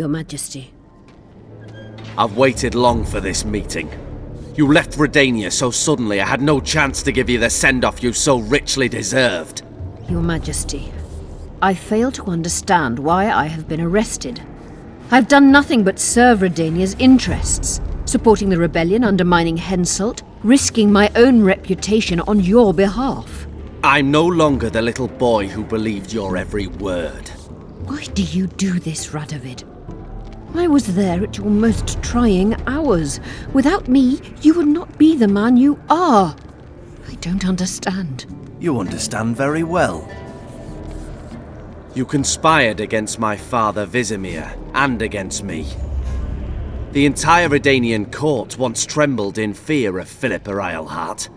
Your Majesty. I've waited long for this meeting. You left Redania so suddenly I had no chance to give you the send-off you so richly deserved. Your Majesty, I fail to understand why I have been arrested. I've done nothing but serve Redania's interests, supporting the rebellion, undermining Henselt, risking my own reputation on your behalf. I'm no longer the little boy who believed your every word. Why do you do this, Radovid? I was there at your most trying hours. Without me, you would not be the man you are. I don't understand. You understand very well. You conspired against my father Vizimir, and against me. The entire Redanian court once trembled in fear of Philippa Eilhart.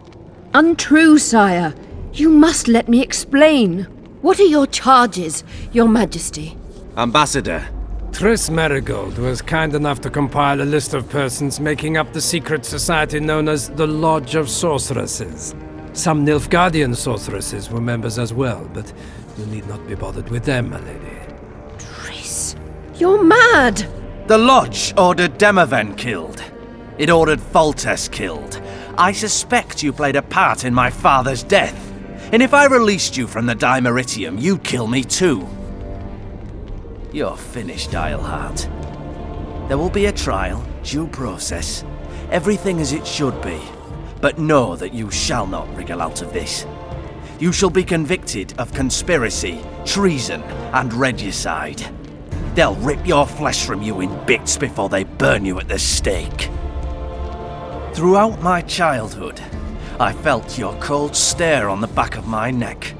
Untrue, sire. You must let me explain. What are your charges, Your Majesty? Ambassador. Triss Marigold was kind enough to compile a list of persons making up the secret society known as the Lodge of Sorceresses. Some Nilfgaardian sorceresses were members as well, but you need not be bothered with them, my lady. Triss, you're mad! The Lodge ordered Demoven killed. It ordered Foltest killed. I suspect you played a part in my father's death. And if I released you from the Dimeritium, you'd kill me too. You're finished, Eilhart. There will be a trial, due process, everything as it should be. But know that you shall not wriggle out of this. You shall be convicted of conspiracy, treason, and regicide. They'll rip your flesh from you in bits before they burn you at the stake. Throughout my childhood, I felt your cold stare on the back of my neck.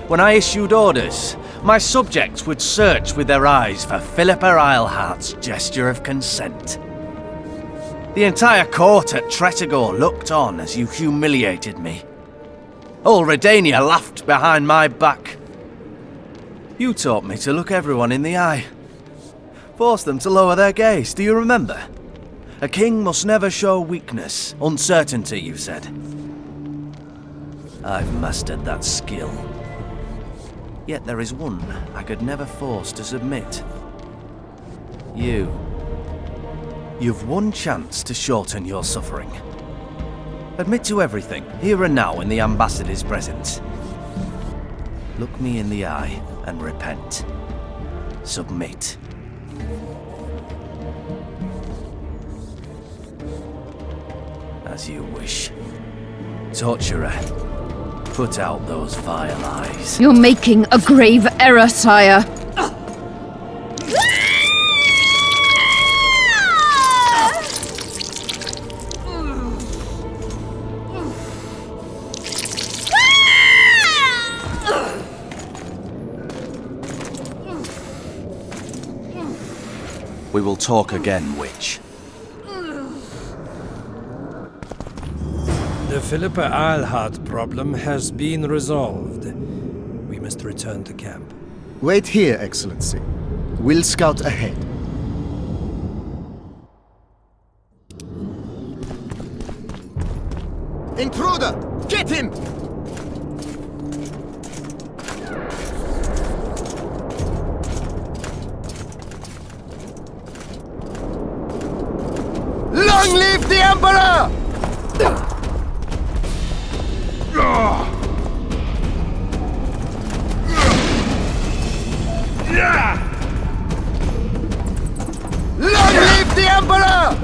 When I issued orders, my subjects would search with their eyes for Philippa Eilhart's gesture of consent. The entire court at Tretogor looked on as you humiliated me. All Redania laughed behind my back. You taught me to look everyone in the eye. Forced them to lower their gaze, do you remember? A king must never show weakness, uncertainty, you said. I've mastered that skill. Yet there is one I could never force to submit. You. You've one chance to shorten your suffering. Admit to everything, here and now in the ambassador's presence. Look me in the eye and repent. Submit. As you wish. Torturer, put out those vile eyes. You're making a grave error, sire. We will talk again, witch. The Philippa Eilhart problem has been resolved. We must return to camp. Wait here, Excellency. We'll scout ahead. Intruder! Get him! Long live the Emperor! Long live the Emperor!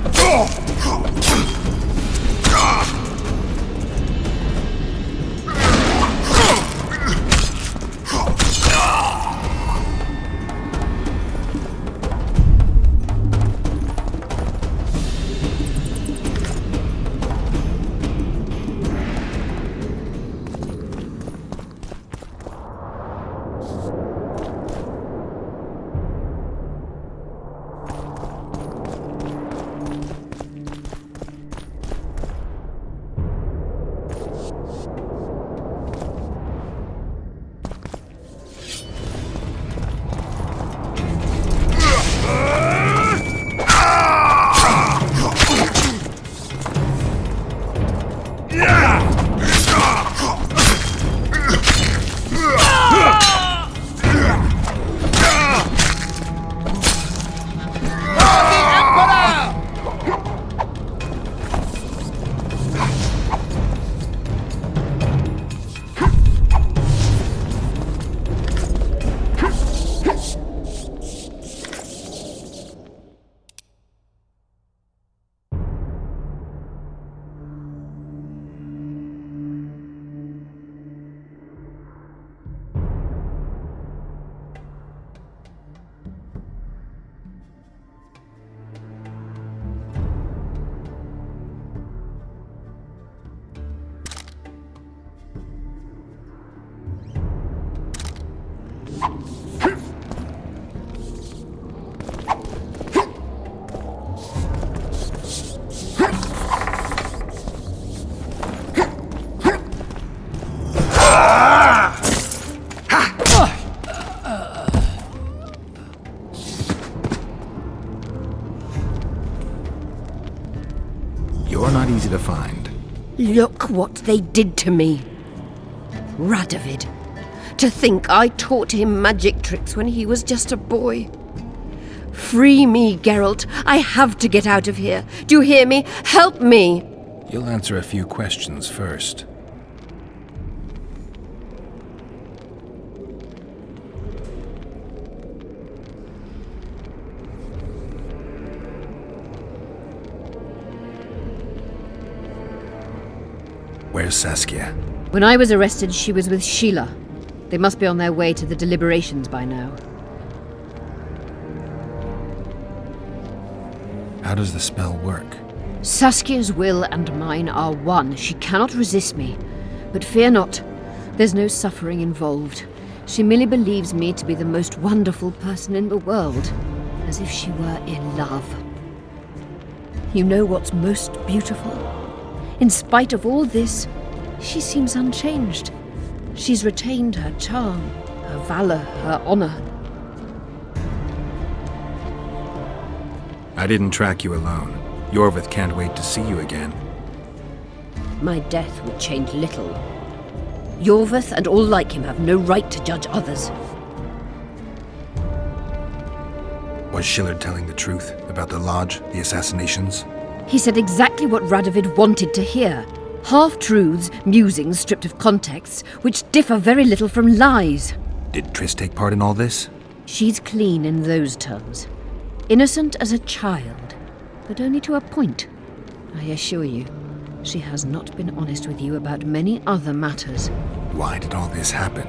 You're not easy to find. Look what they did to me. Radovid. To think I taught him magic tricks when he was just a boy. Free me, Geralt. I have to get out of here. Do you hear me? Help me! You'll answer a few questions first. Where's Saskia? When I was arrested, she was with Sheila. They must be on their way to the deliberations by now. How does the spell work? Saskia's will and mine are one. She cannot resist me. But fear not. There's no suffering involved. She merely believes me to be the most wonderful person in the world. As if she were in love. You know what's most beautiful? In spite of all this, she seems unchanged. She's retained her charm, her valor, her honor. I didn't track you alone. Yorvith can't wait to see you again. My death would change little. Yorvith and all like him have no right to judge others. Was Shillard telling the truth about the Lodge, the assassinations? He said exactly what Radovid wanted to hear. Half-truths, musings stripped of context, which differ very little from lies. Did Triss take part in all this? She's clean in those terms. Innocent as a child, but only to a point. I assure you, she has not been honest with you about many other matters. Why did all this happen?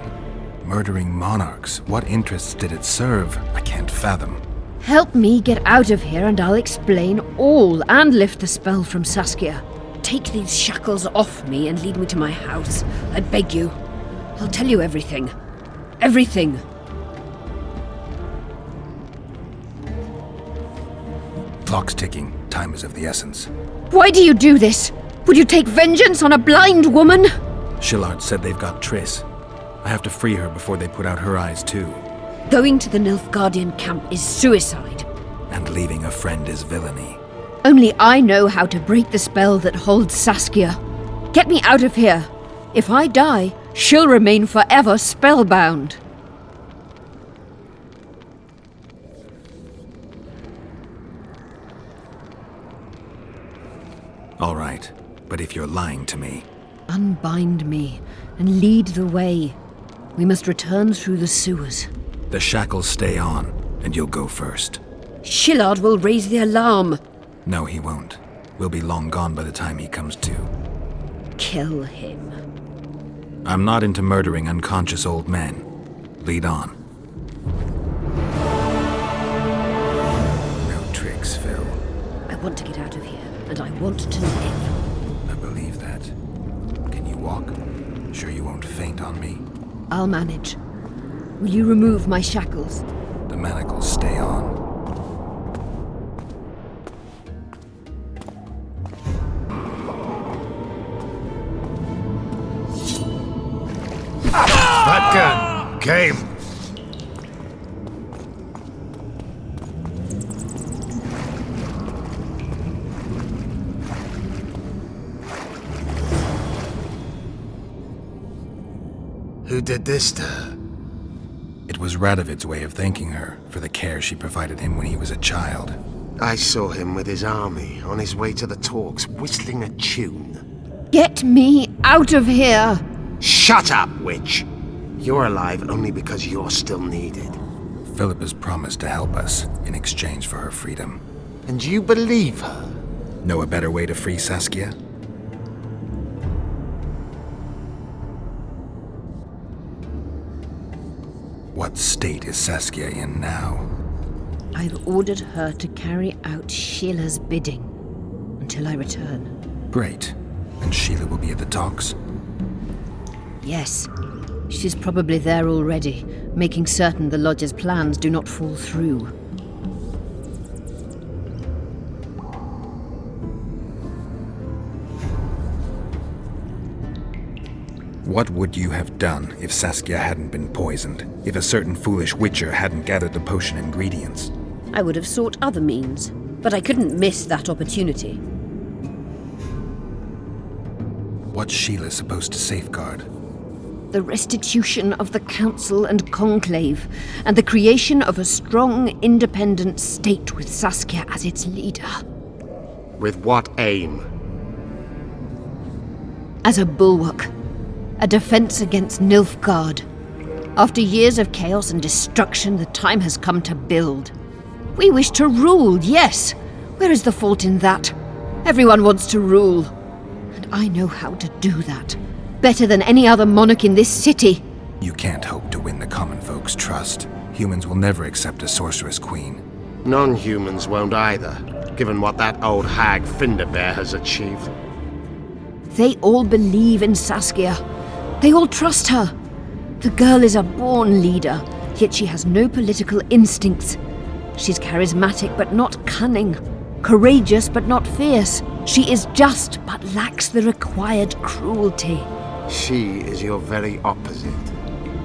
Murdering monarchs, what interests did it serve? I can't fathom. Help me get out of here and I'll explain all and lift the spell from Saskia. Take these shackles off me and lead me to my house. I beg you. I'll tell you everything. Everything. Clock's ticking. Time is of the essence. Why do you do this? Would you take vengeance on a blind woman? Shillard said they've got Triss. I have to free her before they put out her eyes too. Going to the Nilfgaardian camp is suicide. And leaving a friend is villainy. Only I know how to break the spell that holds Saskia. Get me out of here. If I die, she'll remain forever spellbound. All right, but if you're lying to me... Unbind me and lead the way. We must return through the sewers. The shackles stay on, and you'll go first. Shillard will raise the alarm. No, he won't. We'll be long gone by the time he comes to. Kill him. I'm not into murdering unconscious old men. Lead on. No tricks, Phil. I want to get out of here, and I want to live. I believe that. Can you walk? Sure you won't faint on me? I'll manage. Will you remove my shackles? The manacles stay on. That gun came. Who did this to her? It was Radovid's way of thanking her for the care she provided him when he was a child. I saw him with his army on his way to the talks, whistling a tune. Get me out of here! Shut up, witch! You're alive only because you're still needed. Philip has promised to help us in exchange for her freedom. And you believe her? Know a better way to free Saskia? What state is Saskia in now? I've ordered her to carry out Sheila's bidding until I return. Great. And Sheila will be at the talks? Yes. She's probably there already, making certain the Lodge's plans do not fall through. What would you have done if Saskia hadn't been poisoned? If a certain foolish witcher hadn't gathered the potion ingredients? I would have sought other means, but I couldn't miss that opportunity. What's Sheila supposed to safeguard? The restitution of the Council and Conclave, and the creation of a strong, independent state with Saskia as its leader. With what aim? As a bulwark. A defense against Nilfgaard. After years of chaos and destruction, the time has come to build. We wish to rule, yes. Where is the fault in that? Everyone wants to rule. And I know how to do that. Better than any other monarch in this city. You can't hope to win the common folk's trust. Humans will never accept a sorceress queen. Non-humans won't either, given what that old hag Finderbear has achieved. They all believe in Saskia. They all trust her. The girl is a born leader, yet she has no political instincts. She's charismatic but not cunning. Courageous but not fierce. She is just but lacks the required cruelty. She is your very opposite.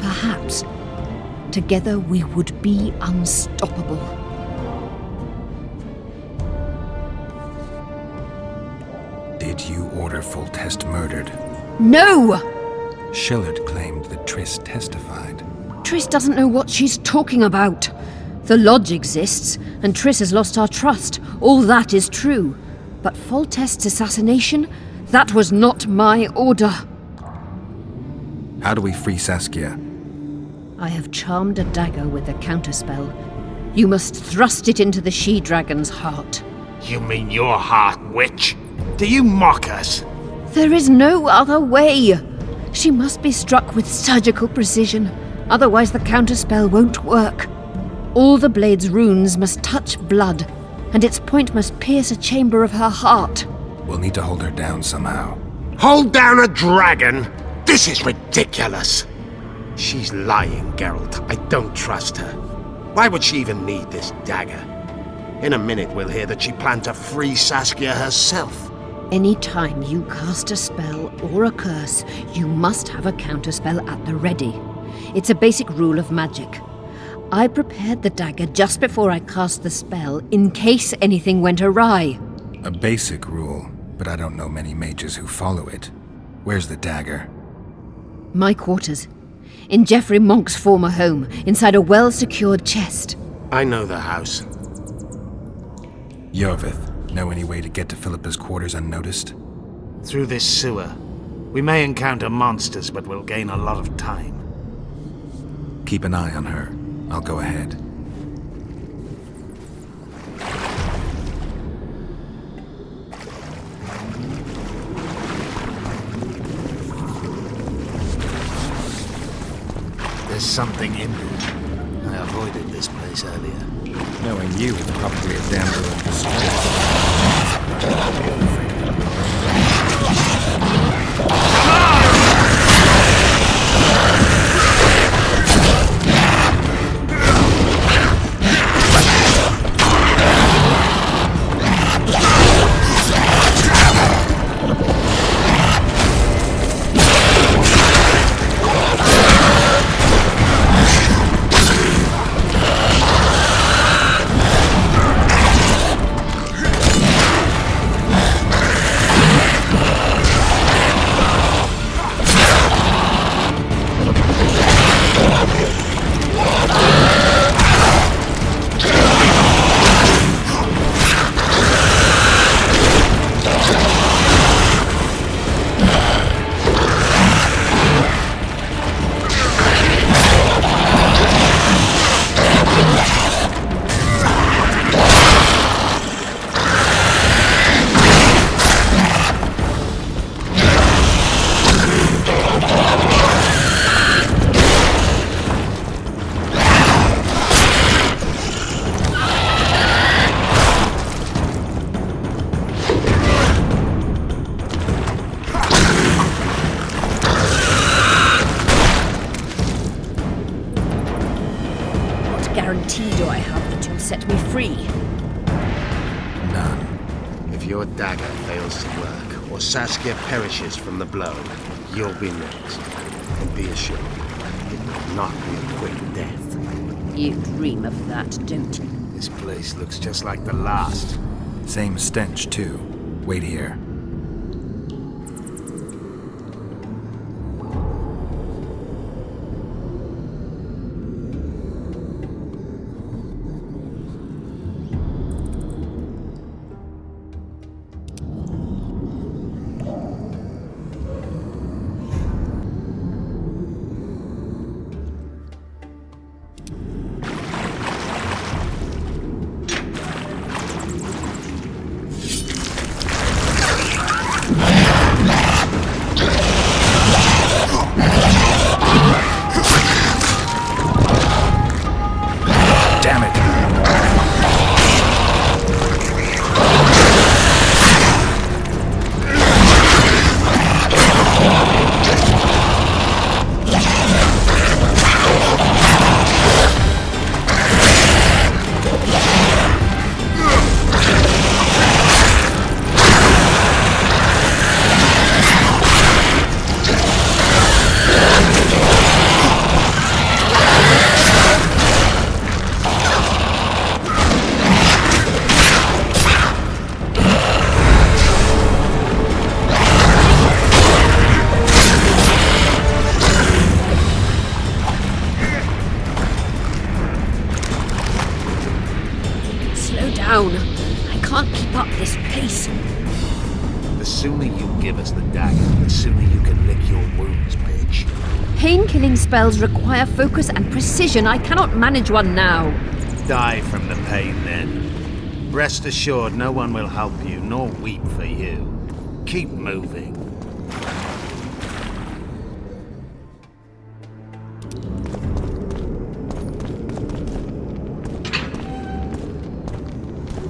Perhaps. Together we would be unstoppable. Did you order Foltest murdered? No! Shillard claimed that Triss testified. Triss doesn't know what she's talking about. The Lodge exists, and Triss has lost our trust. All that is true. But Foltest's assassination? That was not my order. How do we free Saskia? I have charmed a dagger with a counterspell. You must thrust it into the she-dragon's heart. You mean your heart, witch? Do you mock us? There is no other way. She must be struck with surgical precision. Otherwise the counterspell won't work. All the blade's runes must touch blood, and its point must pierce a chamber of her heart. We'll need to hold her down somehow. Hold down a dragon? This is ridiculous. She's lying, Geralt. I don't trust her. Why would she even need this dagger? In a minute we'll hear that she planned to free Saskia herself. Any time you cast a spell or a curse, you must have a counterspell at the ready. It's a basic rule of magic. I prepared the dagger just before I cast the spell, in case anything went awry. A basic rule, but I don't know many mages who follow it. Where's the dagger? My quarters. In Geoffrey Monk's former home, inside a well-secured chest. I know the house. Yorvith, know any way to get to Philippa's quarters unnoticed? Through this sewer. We may encounter monsters, but we'll gain a lot of time. Keep an eye on her. I'll go ahead. There's something in there. I avoided this place earlier. Knowing you, it's probably a damsel in distress. Guarantee do I have that you'll set me free? None. If your dagger fails to work, or Saskia perishes from the blow, you'll be next. And be assured, it will not be a quick death. You dream of that, don't you? This place looks just like the last. Same stench, too. Wait here. sooner you give us the dagger, the sooner you can lick your wounds, bitch. Pain-killing spells require focus and precision. I cannot manage one now. Die from the pain, then. Rest assured, no one will help you, nor weep for you. Keep moving.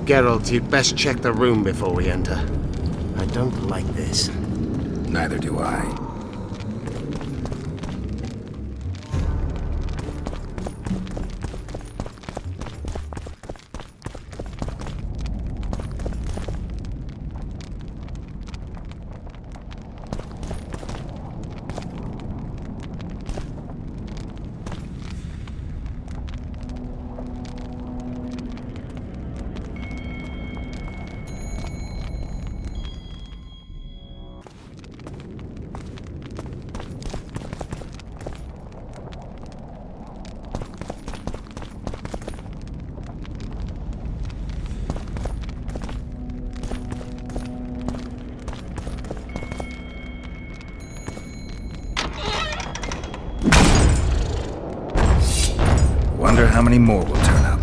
Geralt, you'd best check the room before we enter. I don't like this. Neither do I. Wonder how many more will turn up.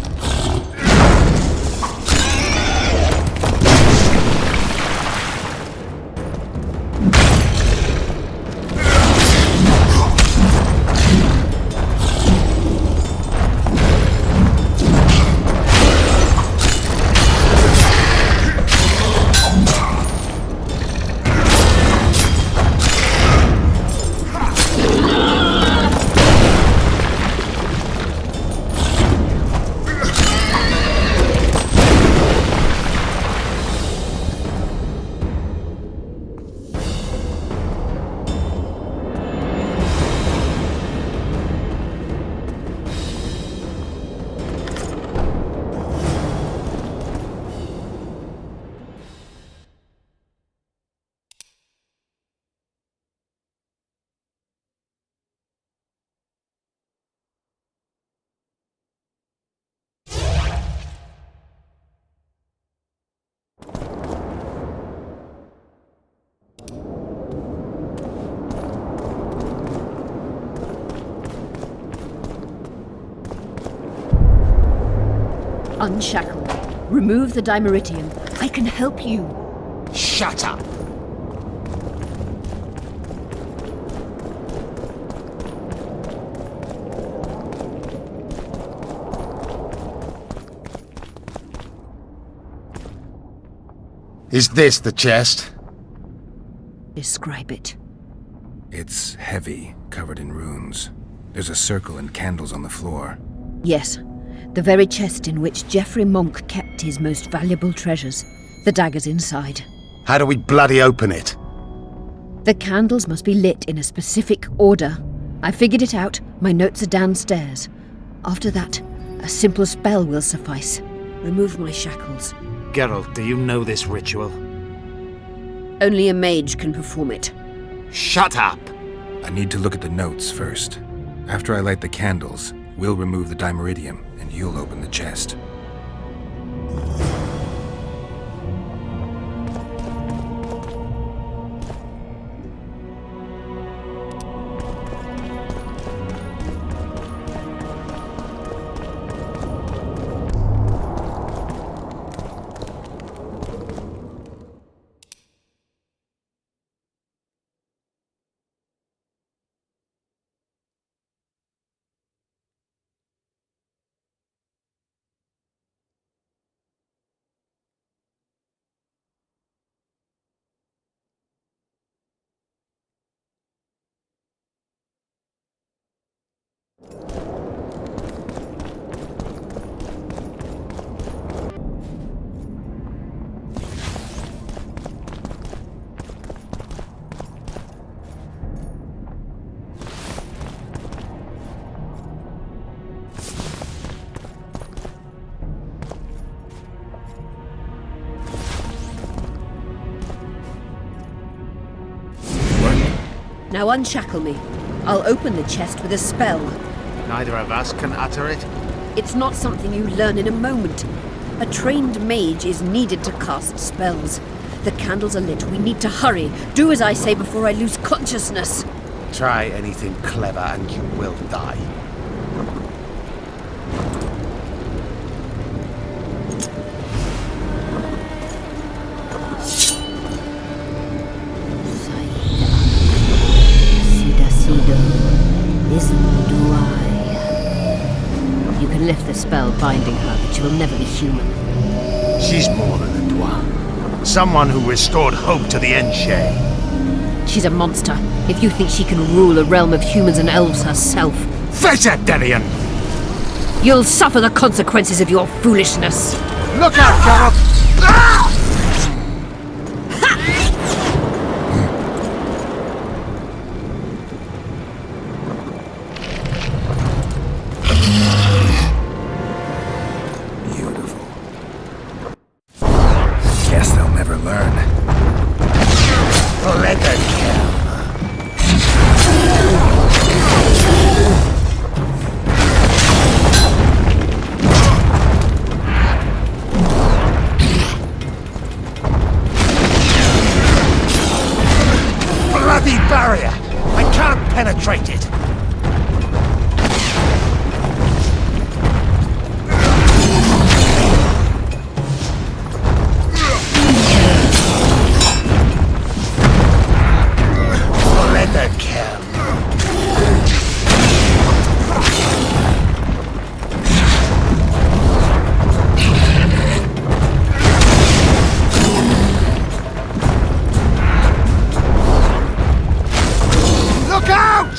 Unshackle me. Remove the dimeritium. I can help you. Shut up! Is this the chest? Describe it. It's heavy, covered in runes. There's a circle and candles on the floor. Yes. The very chest in which Geoffrey Monk kept his most valuable treasures. The daggers inside. How do we bloody open it? The candles must be lit in a specific order. I figured it out. My notes are downstairs. After that, a simple spell will suffice. Remove my shackles. Geralt, do you know this ritual? Only a mage can perform it. Shut up! I need to look at the notes first. After I light the candles, we'll remove the dimeritium, and you'll open the chest. Now unshackle me. I'll open the chest with a spell. Neither of us can utter it. It's not something you learn in a moment. A trained mage is needed to cast spells. The candles are lit. We need to hurry. Do as I say before I lose consciousness. Try anything clever and you will die. You can lift the spell binding her, but she will never be human. She's more than a Dwa. Someone who restored hope to the Enshe. She's a monster. If you think she can rule a realm of humans and elves herself, Face it, Delian! you'll suffer the consequences of your foolishness. Look out, Geralt! Beautiful. Guess they'll never learn. Let her kill. Bloody barrier! I can't penetrate it! Let her kill. Look out!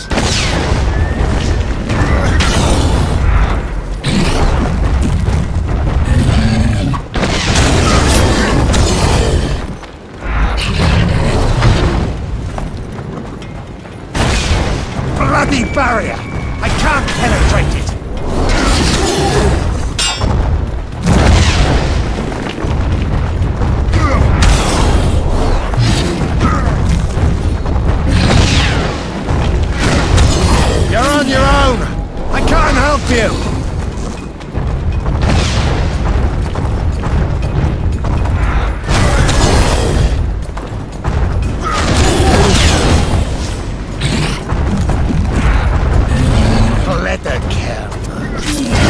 Bloody barrier! I can't penetrate it! You're on your own! I can't help you! Let her kill.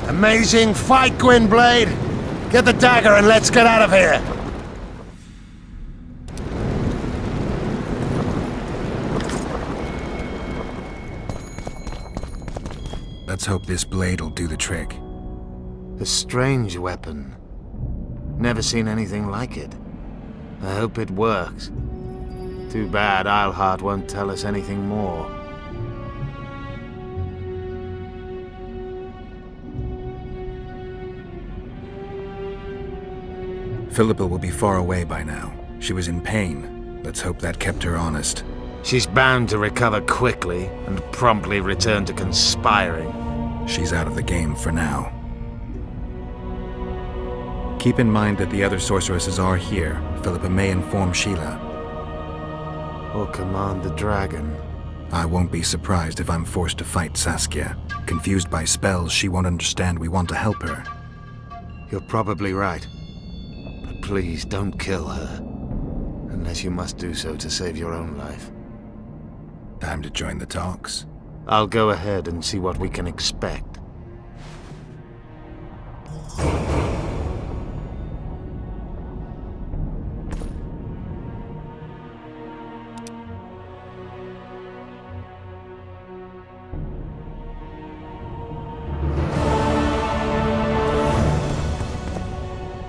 Amazing fight, Gwynblade! Get the dagger and let's get out of here! Let's hope this blade'll do the trick. A strange weapon. Never seen anything like it. I hope it works. Too bad Eilhart won't tell us anything more. Philippa will be far away by now. She was in pain. Let's hope that kept her honest. She's bound to recover quickly and promptly return to conspiring. She's out of the game for now. Keep in mind that the other sorceresses are here. Philippa may inform Sheila. Or command the dragon. I won't be surprised if I'm forced to fight Saskia. Confused by spells, she won't understand we want to help her. You're probably right. But please don't kill her. Unless you must do so to save your own life. Time to join the talks. I'll go ahead and see what we can expect.